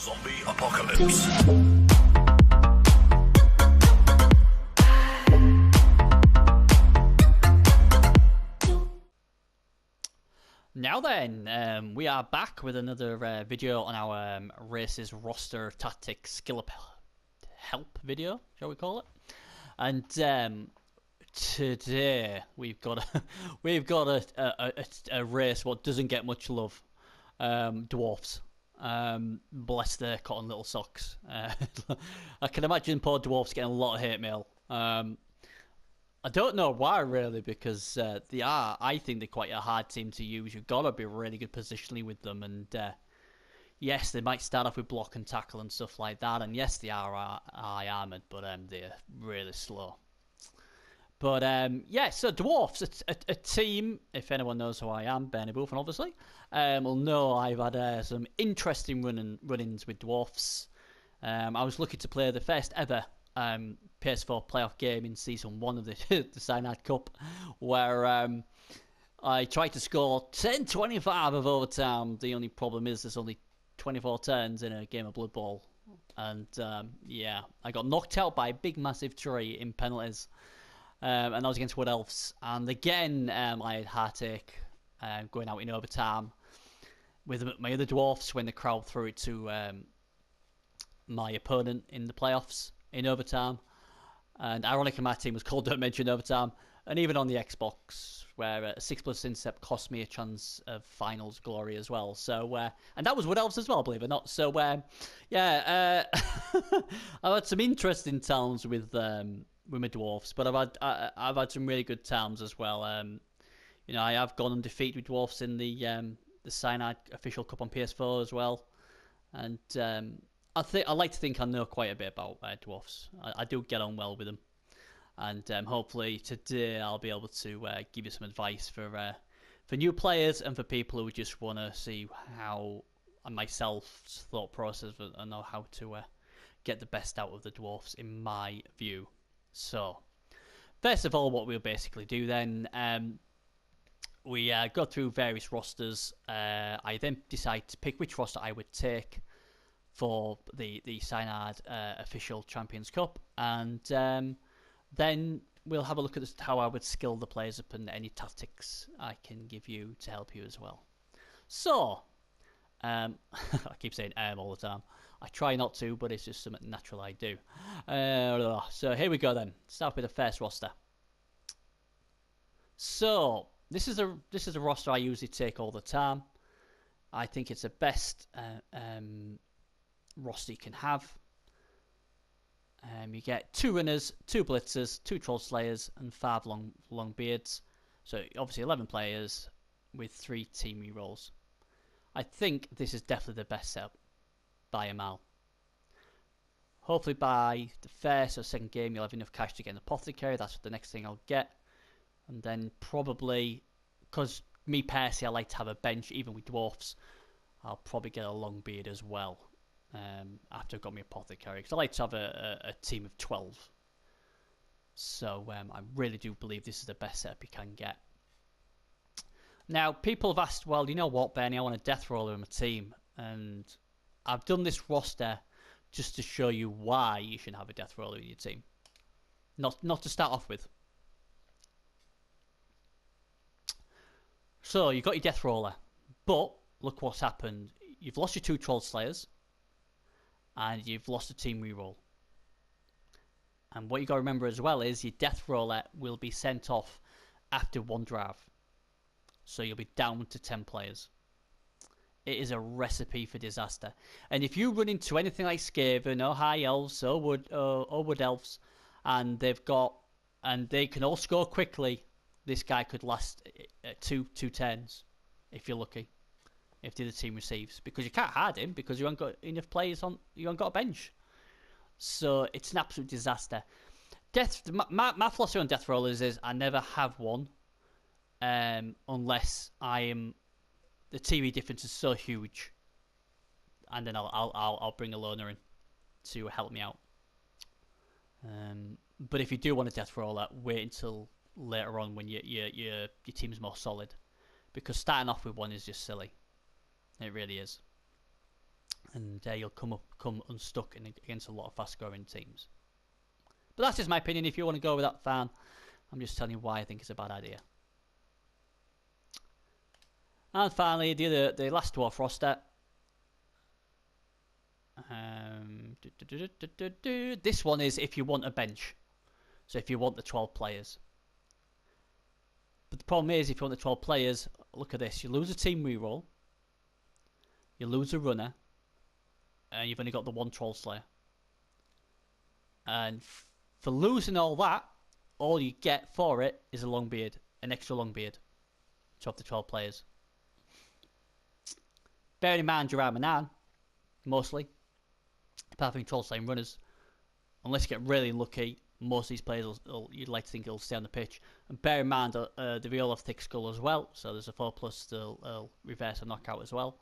Zombie apocalypse. Now then, we are back with another video on our races roster tactics skill up help video, shall we call it? And today we've got a race what doesn't get much love. Dwarfs. Bless their cotton little socks. I can imagine poor dwarfs getting a lot of hate mail. I don't know why really, because they are. I think they're quite a hard team to use. You've got to be really good positionally with them, and yes, they might start off with block and tackle and stuff like that. And yes, they are high armored, but they're really slow. But yeah, so dwarfs, a team. If anyone knows who I am, Bernie Buffon, obviously, will know I've had some interesting run-ins with dwarfs. I was lucky to play the first ever PS4 playoff game in season 1 of the Cyanide Cup, where I tried to score 10-25 of overtime. The only problem is there's only 24 turns in a game of Bloodbowl, and yeah, I got knocked out by a big massive tree in penalties. And I was against Wood Elves, and again I had heartache going out in overtime with my other dwarfs when the crowd threw it to my opponent in the playoffs in overtime. And ironically, my team was called Don't Mention Overtime, and even on the Xbox, where a 6+ incept cost me a chance of finals glory as well. So and that was Wood Elves as well, believe it or not. So yeah, I've had some interesting times with my dwarfs, but I've had some really good times as well. You know, I have gone undefeated with dwarfs in the Cyanide Official Cup on PS4 as well, and I like to think I know quite a bit about dwarfs. I do get on well with them, and hopefully today I'll be able to give you some advice for new players and for people who just want to see how myself's thought process and know how to get the best out of the dwarfs in my view. So, first of all, what we'll basically do then, we go through various rosters. I then decide to pick which roster I would take for the Cyanide Official Champions Cup, and then we'll have a look at how I would skill the players up and any tactics I can give you to help you as well. So, I keep saying all the time. I try not to, but it's just something natural I do. So here we go then. Start with the first roster. So this is a roster I usually take all the time. I think it's the best roster you can have. You get 2 runners, 2 blitzers, 2 troll slayers, and 5 long beards. So obviously 11 players with 3 team rerolls. I think this is definitely the best setup by a mile. Hopefully by the first or second game you'll have enough cash to get an apothecary. That's the next thing I'll get. And then probably, because me personally I like to have a bench even with dwarfs, I'll probably get a long beard as well after I've got my apothecary, because I like to have a team of 12. So I really do believe this is the best setup you can get. Now, people have asked, well, you know what, Bernie, I want a death roller in my team. And I've done this roster just to show you why you should have a death roller in your team. Not to start off with. So, you've got your death roller. But, look what's happened. You've lost your 2 troll slayers. And you've lost a team reroll. And what you got to remember as well is your death roller will be sent off after 1 drive. So you'll be down to 10 players. It is a recipe for disaster. And if you run into anything like Skaven or High Elves or Wood Elves, and they can all score quickly, this guy could last 2 turns if you're lucky. If the other team receives, because you can't hide him because you haven't got enough players on. You haven't got a bench, so it's an absolute disaster. My philosophy on death rollers is I never have one. Unless the TV difference is so huge, and then I'll bring a loner in to help me out. But if you do want a death roller, wait until later on when your team's more solid, because starting off with one is just silly. It really is. and you'll come unstuck against a lot of fast-scoring teams. But that's just my opinion. If you want to go with that, fan, I'm just telling you why I think it's a bad idea. And finally, the last dwarf roster. This one is if you want a bench. So if you want the 12 players. But the problem is, if you want the 12 players, look at this. You lose a team reroll. You lose a runner. And you've only got the one troll slayer. And for losing all that, all you get for it is a long beard. An extra long beard. To have the 12 players. Bearing in mind, you're Manan, mostly. Apart from troll slaying runners. Unless you get really lucky, most of these players you'd like to think it'll stay on the pitch. And bear in mind, they all have thick skull as well. So there's a 4+ they'll reverse a knockout as well.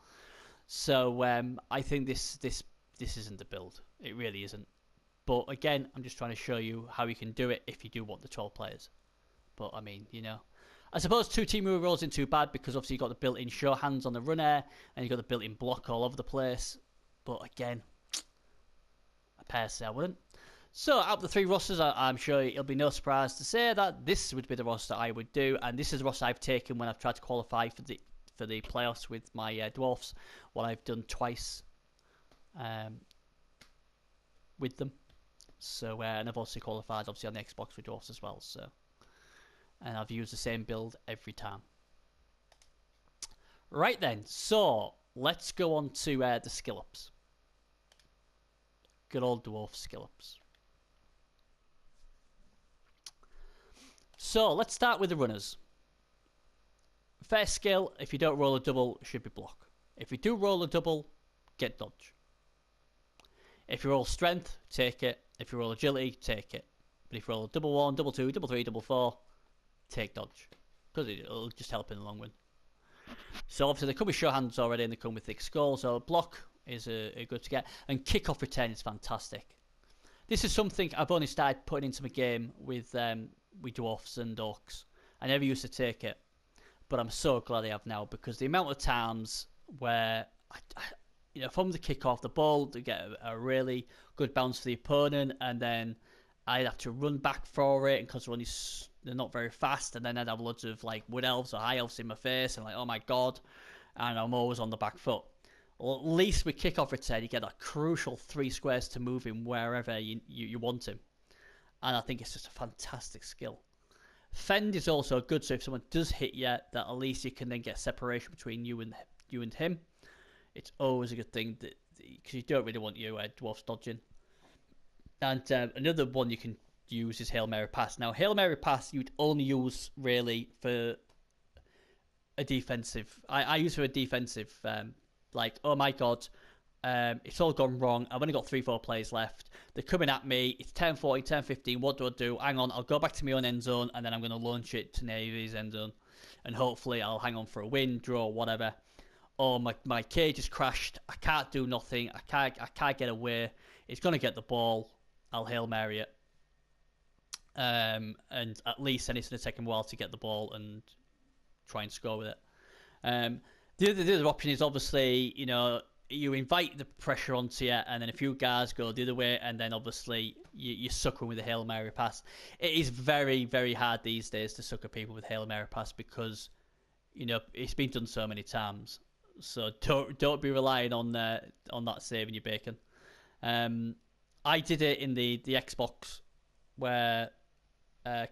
So I think this isn't the build. It really isn't. But again, I'm just trying to show you how you can do it if you do want the 12 players. But I mean, you know, I suppose 2 team rerolls isn't too bad because obviously you've got the built-in show hands on the runner and you've got the built-in block all over the place. But again, personally I wouldn't. So out of the 3 rosters, I'm sure it'll be no surprise to say that this would be the roster I would do, and this is the roster I've taken when I've tried to qualify for the playoffs with my dwarfs. What I've done twice with them. So and I've also qualified obviously on the Xbox with dwarfs as well. So and I've used the same build every time. Right then, so let's go on to the skill ups. Good old dwarf skill ups. So let's start with the runners. First skill, if you don't roll a double, should be block. If you do roll a double, get dodge. If you roll strength, take it. If you roll agility, take it. But if you roll double 1, double 2, double 3, double 4, take dodge. Because it'll just help in the long run. So obviously they come with show hands already and they come with thick skull. So block is a good to get. And kick off return is fantastic. This is something I've only started putting into my game with dwarfs and orcs. I never used to take it. But I'm so glad I have now because the amount of times where you know, from the kick-off, the ball to get a really good bounce for the opponent, and then I'd have to run back for it because they're not very fast, and then I'd have loads of like wood elves or high elves in my face, and like, oh my god, and I'm always on the back foot. Well, at least with kick-off return, you get a crucial 3 squares to move him wherever you want him, and I think it's just a fantastic skill. Fend is also good, so if someone does hit you, that at least you can then get separation between you and him. It's always a good thing because you don't really want your dwarfs dodging. And another one you can use is Hail Mary Pass. Now, Hail Mary Pass you'd only use really for a defensive. I use for a defensive, like, oh my god, it's all gone wrong. I've only got 3-4 players left. They're coming at me. It's 10-40, 10-15. What do I do? Hang on, I'll go back to my own end zone and then I'm going to launch it to Navy's end zone. And hopefully I'll hang on for a win, draw, whatever. Or my cage has crashed. I can't do nothing. I can't get away. It's going to get the ball. I'll Hail Mary it. And at least then it's going to take him a while to get the ball and try and score with it. The other option is obviously, you know, you invite the pressure onto you and then a few guys go the other way and then obviously you sucker with a Hail Mary Pass. It is very, very hard these days to sucker people with Hail Mary Pass because, you know, it's been done so many times. So don't be relying on that saving your bacon. I did it in the Xbox where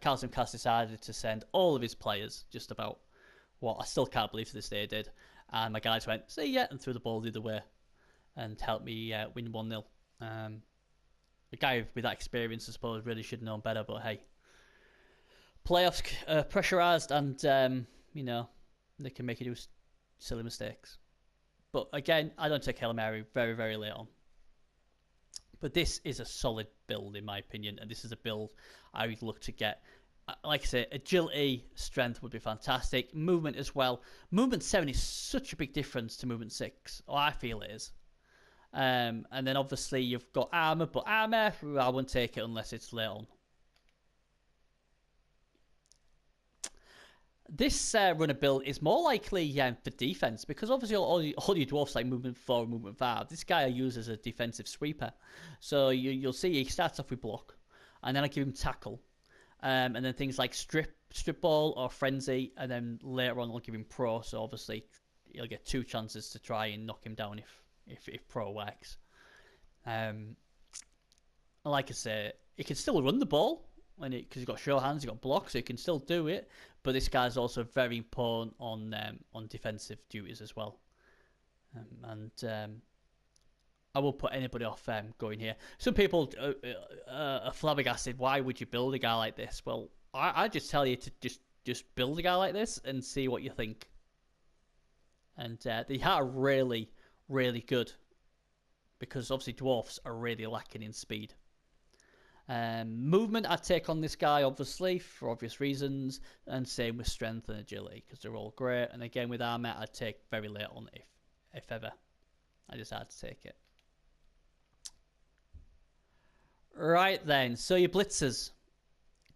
Carlson Cast decided to send all of his players, just about what I still can't believe to this day did. And my guys went, see ya, and threw the ball the other way and helped me win 1-0. A guy with that experience, I suppose, really should have known better, but hey. Playoffs pressurised and, you know, they can make you do silly mistakes. But again, I don't take Hail Mary very, very late on. But this is a solid build in my opinion, and this is a build I would look to get. Like I say, agility, strength would be fantastic. Movement as well. Movement 7 is such a big difference to movement 6. Or I feel it is. And then obviously you've got armor, but armor, I wouldn't take it unless it's late on. This runner build is more likely for defense because obviously all your dwarfs like movement 4, movement 5. This guy I use as a defensive sweeper. So you'll see he starts off with block, and then I give him tackle, and then things like strip ball or frenzy, and then later on I'll give him pro. So obviously you'll get 2 chances to try and knock him down if pro works. Like I say, he can still run the ball because he's got sure hands, he's got blocks, so he can still do it. But this guy's also very important on defensive duties as well. I will put anybody off going here. Some people are flabbergasted. Why would you build a guy like this? Well, I just tell you to just build a guy like this and see what you think. And they are really, really good because obviously dwarfs are really lacking in speed. Movement I'd take on this guy obviously for obvious reasons, and same with strength and agility because they're all great. And again with armor I'd take very late on if ever. I just had to take it. Right then, so your blitzers,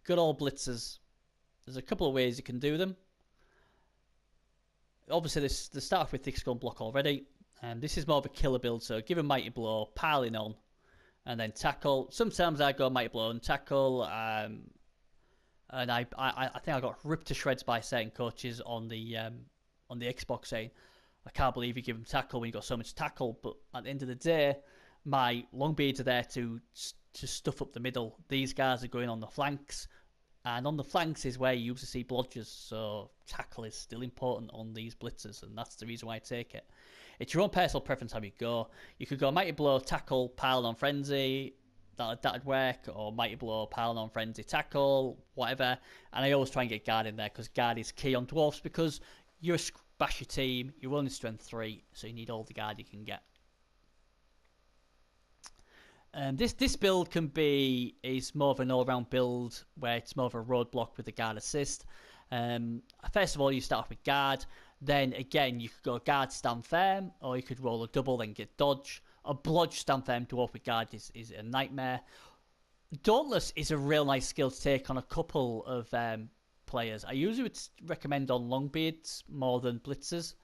good old blitzers. There's a couple of ways you can do them. Obviously they start off with thick skull block already, and this is more of a killer build. So give a mighty blow, piling on. And then tackle. Sometimes I go mighty blow and tackle. And I think I got ripped to shreds by certain coaches on the Xbox saying, I can't believe you give them tackle when you got so much tackle. But at the end of the day, my longbeards are there to stuff up the middle. These guys are going on the flanks, and on the flanks is where you usually see blodgers. So tackle is still important on these blitzers, and that's the reason why I take it. It's your own personal preference how you go. You could go mighty blow, tackle, pile on frenzy. That'd work. Or mighty blow, pile on frenzy, tackle, whatever. And I always try and get guard in there because guard is key on dwarfs because you're a basher team. You're only strength 3, so you need all the guard you can get. And this build is more of an all-round build where it's more of a roadblock with a guard assist. First of all, you start off with guard. Then again, you could go guard, stand firm, or you could roll a double, then get dodge. A blodge, stand firm, dwarf with guard is a nightmare. Dauntless is a real nice skill to take on a couple of players. I usually would recommend on longbeards more than blitzers,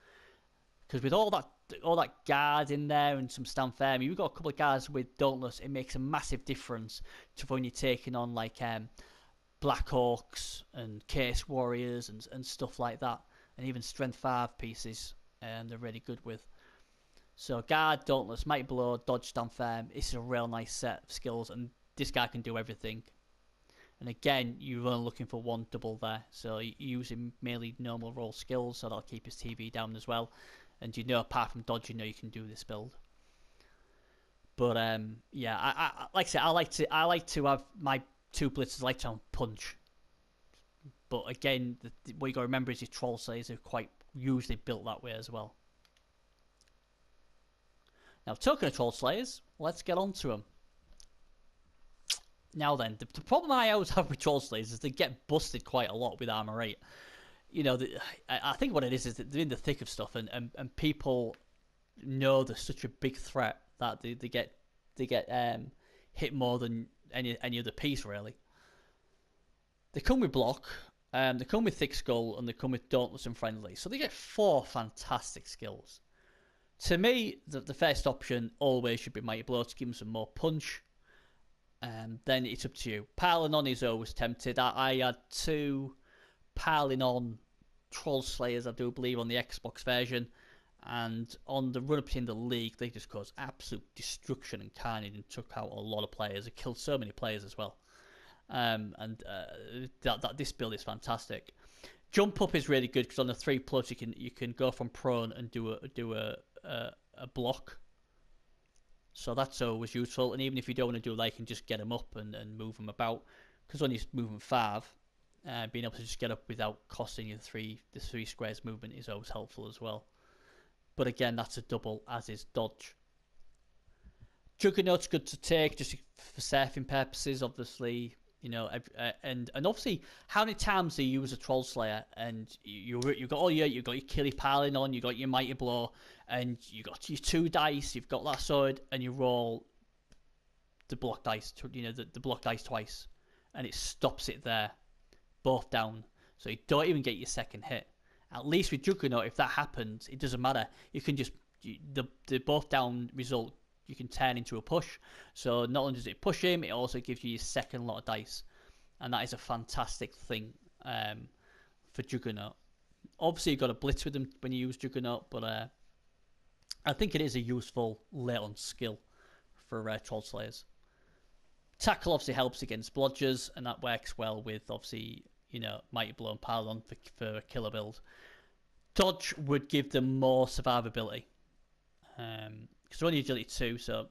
because with all that guard in there and some stand firm, you've got a couple of guys with Dauntless. It makes a massive difference to when you're taking on like Black Hawks and Case Warriors and stuff like that. And even strength 5 pieces, and they're really good with. So guard, dauntless, mighty blow, dodge, stand firm. It's a real nice set of skills, and this guy can do everything. And again, you're only looking for 1 double there, so you're using mainly normal roll skills, so that'll keep his TV down as well. And apart from dodge, you can do this build. But yeah, I like I said, I like to have my 2 blitzers. I like to have punch. But again, what you got to remember is your troll slayers are quite usually built that way as well. Now, talking of troll slayers, let's get on to them. Now then, the problem I always have with troll slayers is they get busted quite a lot with armor 8. I think what it is that they're in the thick of stuff, and people know they're such a big threat that they get hit more than any other piece really. They come with block. They come with thick skull, and they come with dauntless and friendly. So they get 4 fantastic skills. To me, the first option always should be mighty blow to give them some more punch. Then it's up to you. Piling on is always tempted. I had 2 piling on troll slayers, I do believe, on the Xbox version, and on the run-up in the league, they just caused absolute destruction and carnage and took out a lot of players. It killed so many players as well. This build is fantastic. Jump up is really good because on the 3+ you can go from prone and do a block. So that's always useful. And even if you don't want to do that, you can just get them up and move them about. Because when you're moving 5, being able to just get up without costing you the 3 squares movement is always helpful as well. But again, that's a double, as is dodge. Juggernaut's good to take just for surfing purposes, obviously. And obviously, how many times do you use a troll slayer and you got your killy piling on, you got your mighty blow, and you got your 2 dice, you've got that sword, and you roll the block dice, the block dice twice, and it stops it there, both down. so you don't even get your second hit. At least with Juggernaut, if that happens, it doesn't matter. You can just the both down result you can turn into a push. So not only does it push him, it also gives you your second lot of dice, and that is a fantastic thing for Juggernaut. Obviously, you've got to blitz with them when you use Juggernaut, but I think it is a useful late-on skill for Troll Slayers. Tackle obviously helps against blodgers, and that works well with obviously Mighty Blow and Paladin for a killer build. Dodge would give them more survivability, because they're only agility 2, so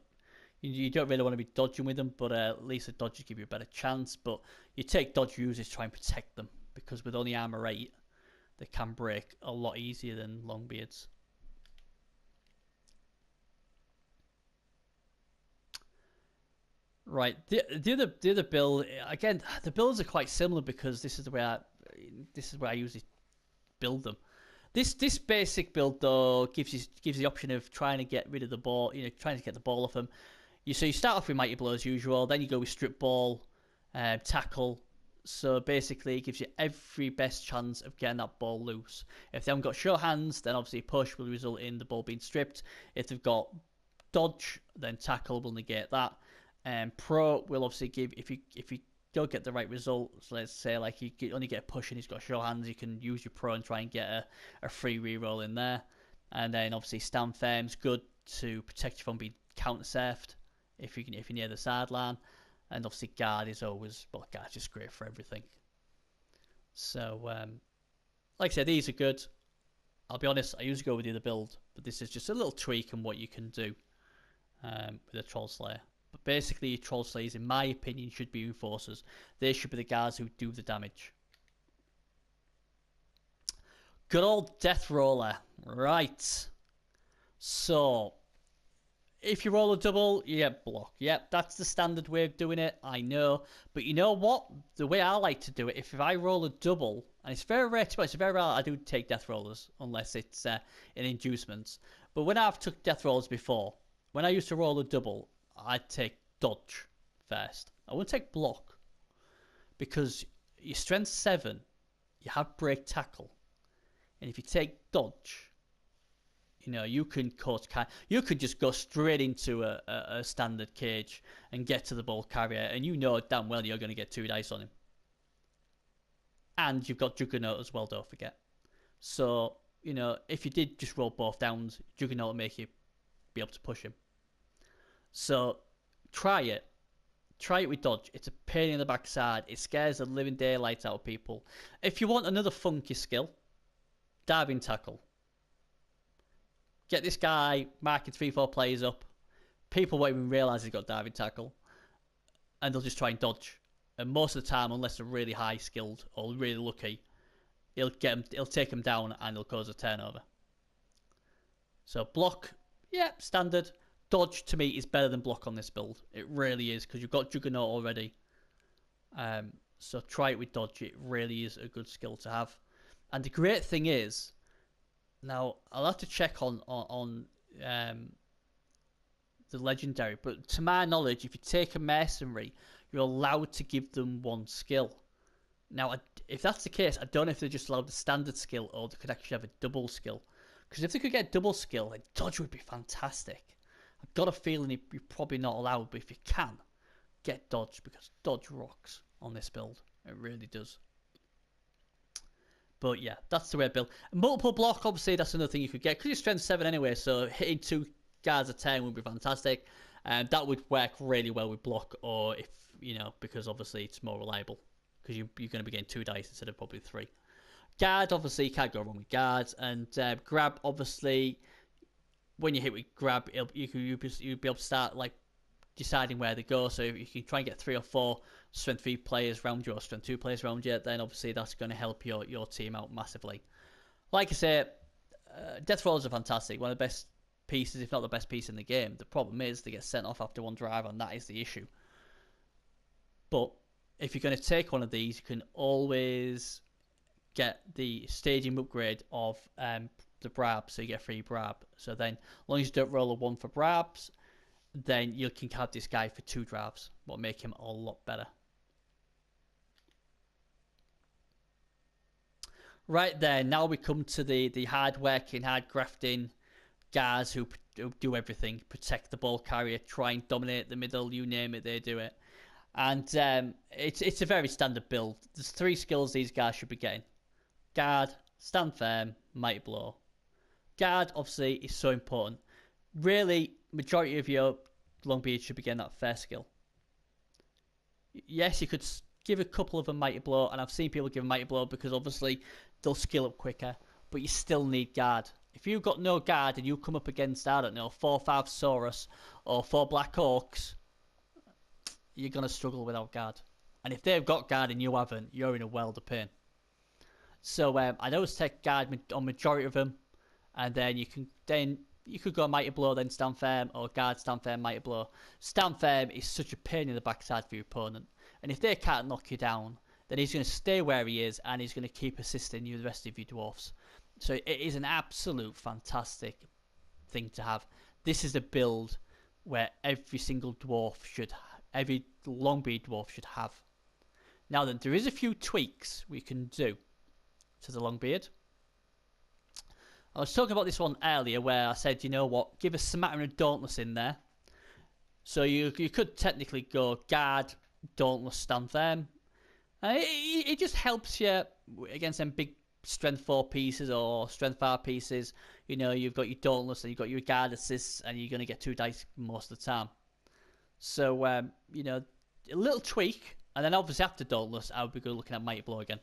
you don't really want to be dodging with them, but at least the dodges give you a better chance. But you take dodge users to try and protect them, because with only armor 8, they can break a lot easier than Longbeards. Right, the other build, again, the builds are quite similar because this is where I usually build them. This basic build though gives you the option of trying to get rid of the ball, trying to get the ball off them. So you start off with Mighty Blow as usual, then you go with Strip Ball, Tackle. So basically, it gives you every best chance of getting that ball loose. If they haven't got sure hands, then obviously push will result in the ball being stripped. If they've got dodge, then Tackle will negate that. Pro will obviously give, if you don't get the right result, so let's say like you only get a push and he's got sure hands, you can use your Pro and try and get a free reroll in there. And then obviously Stand Firm's good to protect you from being counter-surfed if you're near the sideline. And obviously Guard's just great for everything. So like I said, these are good. I'll be honest, I usually go with the other build, but this is just a little tweak on what you can do with a Troll Slayer. But basically, Troll Slayers, in my opinion, should be Enforcers. They should be the guys who do the damage. Good old Death Roller. Right. So, if you roll a double, you get block. Yep, that's the standard way of doing it, I know. But you know what? The way I like to do it, if I roll a double, and it's very rare I do take Death Rollers, unless it's in inducements. But when I've took Death Rollers before, when I used to roll a double, I'd take dodge first. I wouldn't take block, because your strength 7, you have break tackle, and if you take dodge, you can you could just go straight into a standard cage and get to the ball carrier, and damn well you're going to get 2 dice on him. And you've got Juggernaut as well, don't forget. So if you did just roll both downs, Juggernaut will make you be able to push him. So, try it. Try it with dodge. It's a pain in the backside. It scares the living daylights out of people. If you want another funky skill, diving tackle. Get this guy marking 3-4 players up. People won't even realise he's got diving tackle, and they'll just try and dodge. And most of the time, unless they're really high skilled or really lucky, he'll take them down and he'll cause a turnover. So block, standard. Dodge, to me, is better than block on this build. It really is, because you've got Juggernaut already. So try it with dodge. It really is a good skill to have. And the great thing is, now, I'll have to check on the legendary, but to my knowledge, if you take a mercenary, you're allowed to give them 1 skill. Now, if that's the case, I don't know if they're just allowed the standard skill or they could actually have a double skill. Because if they could get a double skill, then dodge would be fantastic. I've got a feeling you're probably not allowed, but if you can, get dodge, because dodge rocks on this build. It really does. But yeah, that's the way I build. Multiple block, obviously, that's another thing you could get, because you're strength 7 anyway, so hitting 2 guards a turn would be fantastic. And that would work really well with block, or if, because obviously it's more reliable, because you're going to be getting 2 dice instead of probably 3. Guard, obviously, you can't go wrong with guards. And grab, obviously, when you hit with grab, you'll be able to start like deciding where they go. So if you can try and get 3 or 4 strength 3 players around you or strength 2 players around you, then obviously that's going to help your team out massively. Like I say, Death Rollers are fantastic. One of the best pieces, if not the best piece in the game. The problem is they get sent off after 1 drive, and that is the issue. But if you're going to take one of these, you can always get the staging upgrade of the Brab, so you get 3 Brab. So then, as long as you don't roll a 1 for Brabs, then you can have this guy for 2 drives, what will make him a lot better. Right there, now we come to the hard working, hard grafting guys who do everything, protect the ball carrier, try and dominate the middle, you name it, they do it. And it's a very standard build. There's 3 skills these guys should be getting: guard, stand firm, mighty blow. Guard obviously is so important. Really, majority of your Longbeard should be getting that first skill. Yes, you could give a couple of a mighty blow, and I've seen people give a mighty blow because obviously they'll skill up quicker, but you still need guard. If you've got no guard and you come up against, I don't know, 4-5 Saurus or 4 Black Orcs, you're going to struggle without guard. And if they've got guard and you haven't, you're in a world of pain. So I always take guard on majority of them, and then you could go mighty blow, then stand firm, or guard, stand firm, mighty blow. Stand firm is such a pain in the backside for your opponent, and if they can't knock you down, then he's going to stay where he is, and he's going to keep assisting you the rest of your dwarfs. So it is an absolute fantastic thing to have. This is a build where every single dwarf should, every Longbeard dwarf should have. Now then, there is a few tweaks we can do to the Longbeard. I was talking about this one earlier where I said, you know what, give a smattering of Dauntless in there. So you could technically go guard, Dauntless, stand firm. It just helps you against them big strength 4 pieces or strength 5 pieces. You know, you've got your Dauntless and you've got your guard assists, and you're going to get 2 dice most of the time. So, you know, a little tweak, and then obviously after Dauntless, I would be good looking at Mighty Blow again.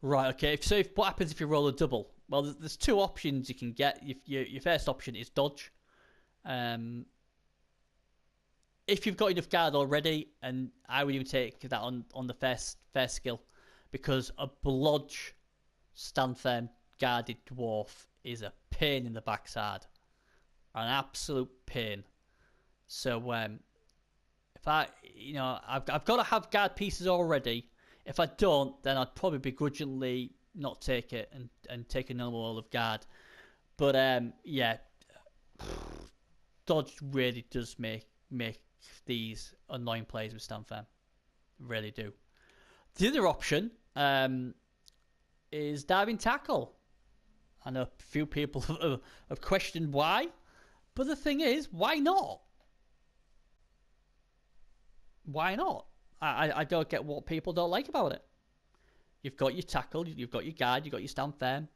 Right, okay, so what happens if you roll a double? Well, there's 2 options you can get. Your first option is dodge. If you've got enough guard already, and I would even take that on the first skill, because a blodge stand firm guarded dwarf is a pain in the backside, an absolute pain. So if I've got to have guard pieces already. If I don't, then I'd probably begrudgingly not take it and take a normal roll of guard. But yeah, dodge really does make these annoying plays with stand firm. Really do. The other option is diving tackle. I know a few people have questioned why, but the thing is, why not? Why not? I don't get what people don't like about it. You've got your tackle, you've got your guard, you've got your stand firm.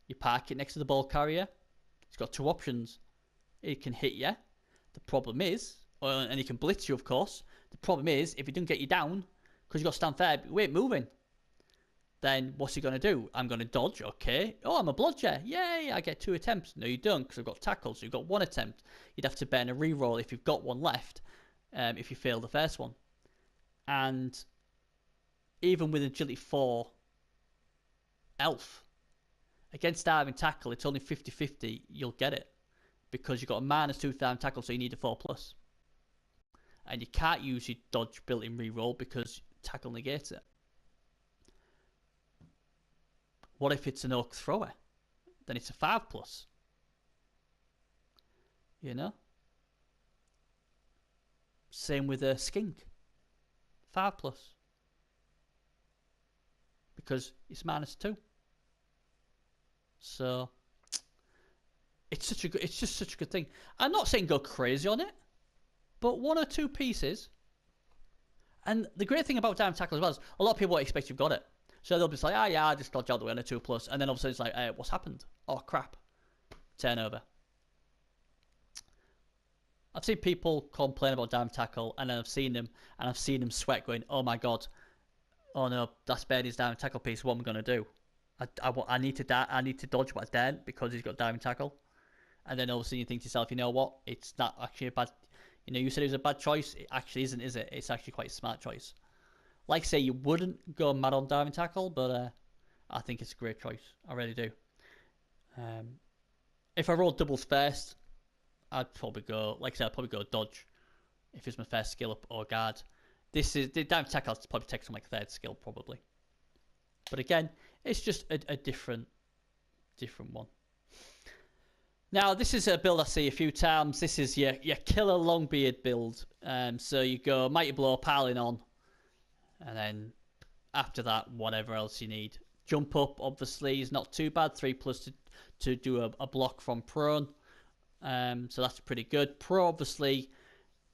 You park it next to the ball carrier. It's got 2 options. It can hit you. The problem is, and he can blitz you, of course. The problem is, if he doesn't get you down, because you've got stand firm, we ain't moving. Then what's he going to do? I'm going to dodge, okay. Oh, I'm a blodger. Yay, I get 2 attempts. No, you don't, because I've got tackle, so you've got 1 attempt. You'd have to burn a reroll if you've got 1 left, if you fail the first one. And even with agility 4 elf, against diving tackle, it's only 50-50 you'll get it, because you've got a -2 diving tackle, so you need a 4+. And you can't use your dodge built-in reroll because tackle negates it. What if it's an orc thrower? Then it's a 5+. You know? Same with a skink. 5+. Because it's -2. So it's just such a good thing. I'm not saying go crazy on it, but 1 or 2 pieces. And the great thing about diving tackle as well is a lot of people expect you've got it. So they'll be like, oh yeah, I just dodge out the way on a 2+, and then all of a sudden it's like, what's happened? Oh crap. Turnover. I've seen people complain about diving tackle, and then I've seen them sweat going, oh my god, oh no, that's bad, his diving tackle piece, what am I going to do? I need to dodge what I daren't because he's got diving tackle. And then all of a sudden you think to yourself, you know what, it's not actually a bad, you know, you said it was a bad choice, it actually isn't, is it? It's actually quite a smart choice. Like I say, you wouldn't go mad on diving tackle, but I think it's a great choice, I really do. If I rolled doubles first, I'd probably go, like I said, I'd probably go dodge if it's my first skill up, or guard. The diving tackle I'll probably take some like 3rd skill probably. But again, it's just a different one. Now, this is a build I see a few times. This is your killer Longbeard build. So you go Mighty Blow, piling on, and then after that, whatever else you need. Jump up, obviously, is not too bad. 3+ to do a block from prone. So that's pretty good. Pro, obviously,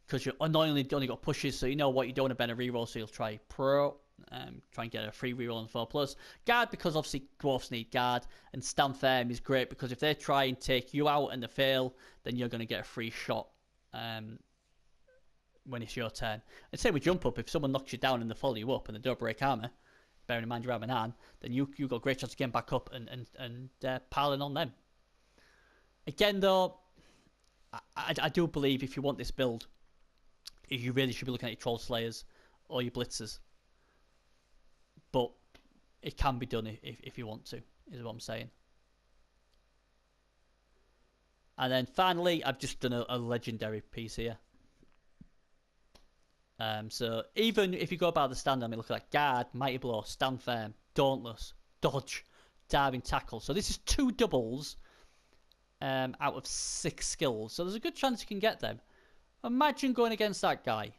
because you're annoyingly only got pushes, so you know what, you don't want to bend a reroll, so you'll try Pro. Try and get a free reroll on 4+. Guard, because obviously dwarfs need guard. And stand firm is great, because if they try and take you out and they fail, then you're going to get a free shot when it's your turn. And same with jump up, if someone knocks you down and they follow you up and they don't break armor, bearing in mind you have an arm, then you've got a great chance of getting back up and piling on them. Again though, I do believe if you want this build, you really should be looking at your Troll Slayers or your Blitzes. But it can be done if you want to, is what I'm saying. And then finally, I've just done a legendary piece here. So even if you go about the stand, I mean, look at that: guard, mighty blow, stand firm, dauntless, dodge, diving tackle. So this is 2 doubles out of 6 skills. So there's a good chance you can get them. Imagine going against that guy.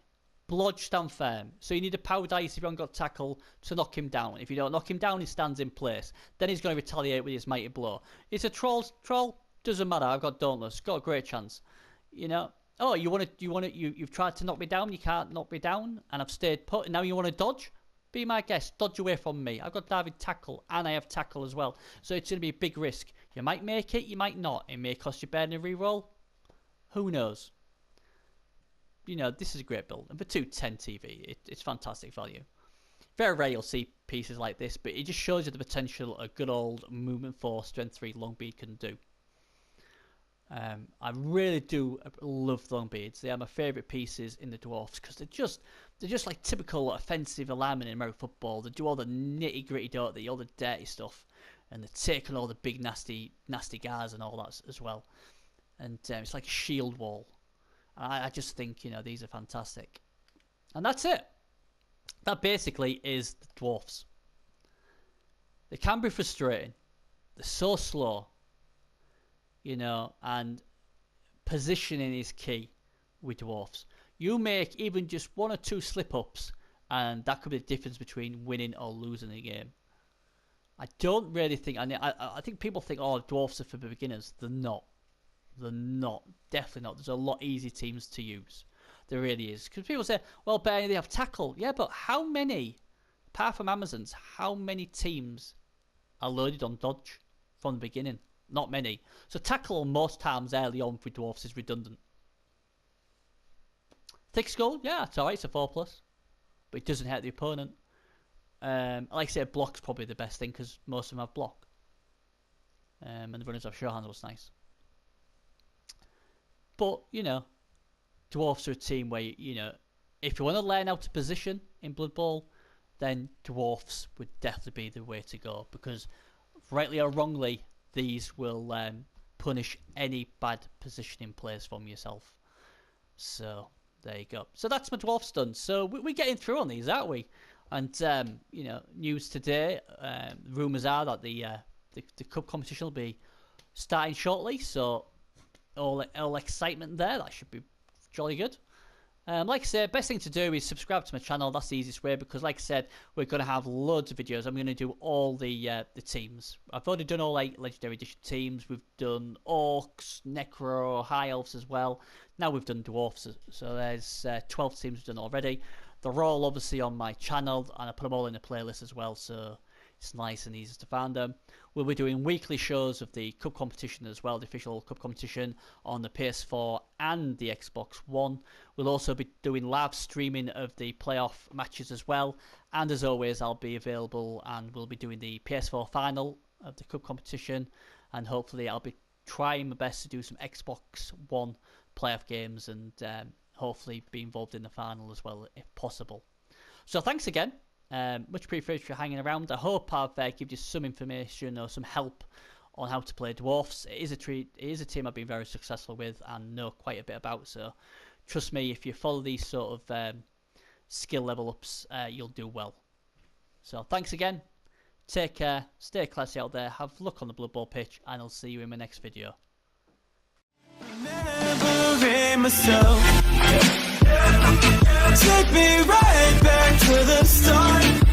Blodge, stand firm. So you need a power dice if you haven't got tackle to knock him down. If you don't knock him down, he stands in place. Then he's going to retaliate with his mighty blow. It's a troll. Doesn't matter. I've got dauntless. Got a great chance. You know. Oh, you've tried to knock me down. You can't knock me down, and I've stayed put. And now you want to dodge? Be my guest. Dodge away from me. I've got diving tackle, and I have tackle as well. So it's going to be a big risk. You might make it. You might not. It may cost you better than a reroll. Who knows? You know, this is a great build. And for 210 TV, it's fantastic value. Very rare you'll see pieces like this, but it just shows you the potential a good old movement 4, strength 3 Longbeard can do. I really do love Longbeards. They are my favourite pieces in the Dwarfs, because they're just like typical offensive alignment in American football. They do all the nitty gritty, all the dirty stuff, and they're taking all the big nasty guys and all that as well. And it's like a shield wall. I just think, you know, these are fantastic. And that's it. That basically is the Dwarfs. They can be frustrating. They're so slow. You know, and positioning is key with Dwarfs. You make even just 1 or 2 slip-ups, and that could be the difference between winning or losing a game. I don't really think... I think people think, oh, Dwarfs are for beginners. They're not. They're not. Definitely not. There's a lot easier teams to use. There really is. Because people say, well, Barney, they have tackle. Yeah, but how many, apart from Amazons, how many teams are loaded on dodge from the beginning? Not many. So tackle most times early on for Dwarfs is redundant. Thick skull? Yeah, it's alright. It's a 4+. But it doesn't hurt the opponent. Like I said, block's probably the best thing, because most of them have block. And the runners have sure hands was nice. But, you know, Dwarfs are a team where, you know, if you want to learn how to position in Blood Bowl, then Dwarfs would definitely be the way to go. Because, rightly or wrongly, these will punish any bad positioning plays from yourself. So, there you go. So that's my Dwarfs done. So, we're getting through on these, aren't we? And, you know, news today, rumours are that the Cup competition will be starting shortly. So, all excitement there. That should be jolly good. Like I said, best thing to do is subscribe to my channel. That's the easiest way, because like I said, we're going to have loads of videos. I'm going to do all the teams. I've already done all 8 Legendary Edition teams. We've done Orcs, Necro, High Elves as well. Now we've done Dwarfs. So there's 12 teams we've done already. They're all obviously on my channel, and I put them all in a playlist as well, so it's nice and easy to find them. We'll be doing weekly shows of the Cup competition as well, the official Cup competition on the PS4 and the Xbox One. We'll also be doing live streaming of the playoff matches as well. And as always, I'll be available, and we'll be doing the PS4 final of the Cup competition. And hopefully I'll be trying my best to do some Xbox One playoff games, and hopefully be involved in the final as well, if possible. So thanks again. Much appreciated for hanging around. I hope I've given you some information or some help on how to play Dwarfs. It is a team I've been very successful with and know quite a bit about. So trust me, if you follow these sort of skill level ups, you'll do well. So thanks again. Take care. Stay classy out there. Have luck on the Blood Bowl pitch, and I'll see you in my next video. Take me right back to the start.